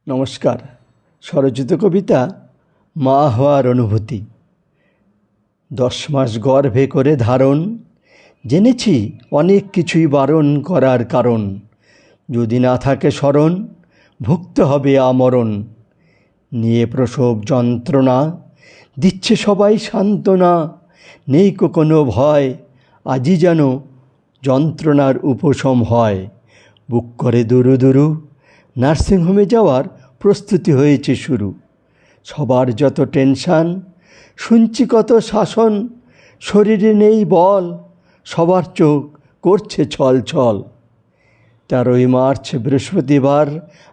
নমস্কার। স্বরচিত কবিতা মা হওয়ার অনুভূতি। 10 মাস গর্ভে করে ধারণ, জেনেছি অনেক কিছুই বারণ করার কারণ। যদি না থাকে স্মরণ, ভুগতে হবে আমরণ। নিয়ে প্রসব যন্ত্রণা, দিচ্ছে সবাই সান্ত্বনা। নেই কোনো ভয়, আজই যেন যন্ত্রণার উপশম হয়। বুক করে দুরু দুরু, নার্সিংহোমে যাওয়ার প্রস্তুতি হয়েছে শুরু। সবার যত টেনশান, শুনছি কত শাসন। শরীরে নেই বল, সবার চোখ করছে ছল ছল। 13ই মার্চ বৃহস্পতিবার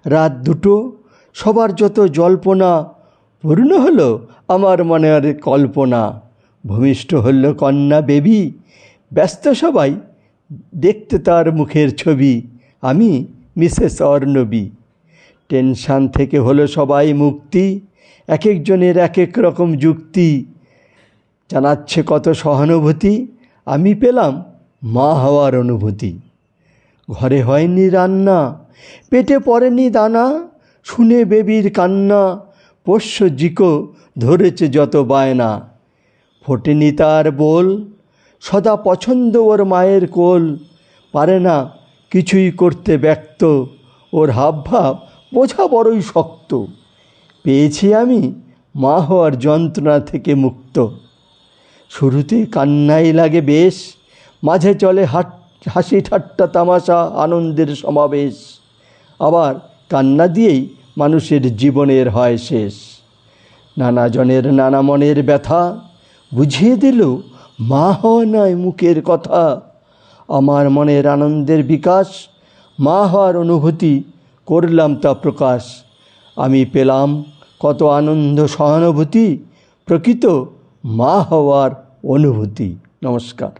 রাত 2টো, সবার যত জল্পনা। পূর্ণ হলো আমার মনের কল্পনা। ভূমিষ্ঠ হল কন্যা বেবি, ব্যস্ত সবাই দেখতে তার মুখের ছবি। আমি মিসেস অর্ণবী। টেনশান থেকে হলো সবাই মুক্তি, এক একজনের এক এক রকম যুক্তি। জানাচ্ছে কত সহানুভূতি, আমি পেলাম মা হওয়ার অনুভূতি। ঘরে হয়নি রান্না, পেটে পড়েনি দানা। শুনে বেবির কান্না, পোষ্য জিকো ধরেছে যত বায়না। ফোটেনি তার বোল, সদা পছন্দ ওর মায়ের কোল। পারে না কিছুই করতে ব্যক্ত, ওর হাবভাব বোঝা বড়ই শক্ত। পেয়েছি আমি মা হওয়ার যন্ত্রণা থেকে মুক্ত। শুরুতে কান্নাই লাগে বেশ, মাঝে চলে হাসি ঠাট্টা তামাশা আনন্দের সমাবেশ। আবার কান্না দিয়েই মানুষের জীবনের হয় শেষ। নানা জনের নানা মনের ব্যথা বুঝিয়ে দিল মা হওয়া নয় মুখের কথা। আমার মনের আনন্দের বিকাশ, মা হওয়ার অনুভূতি করলাম তা প্রকাশ। আমি পেলাম কত আনন্দ সহানুভূতি, প্রকৃত মা হওয়ার অনুভূতি। নমস্কার।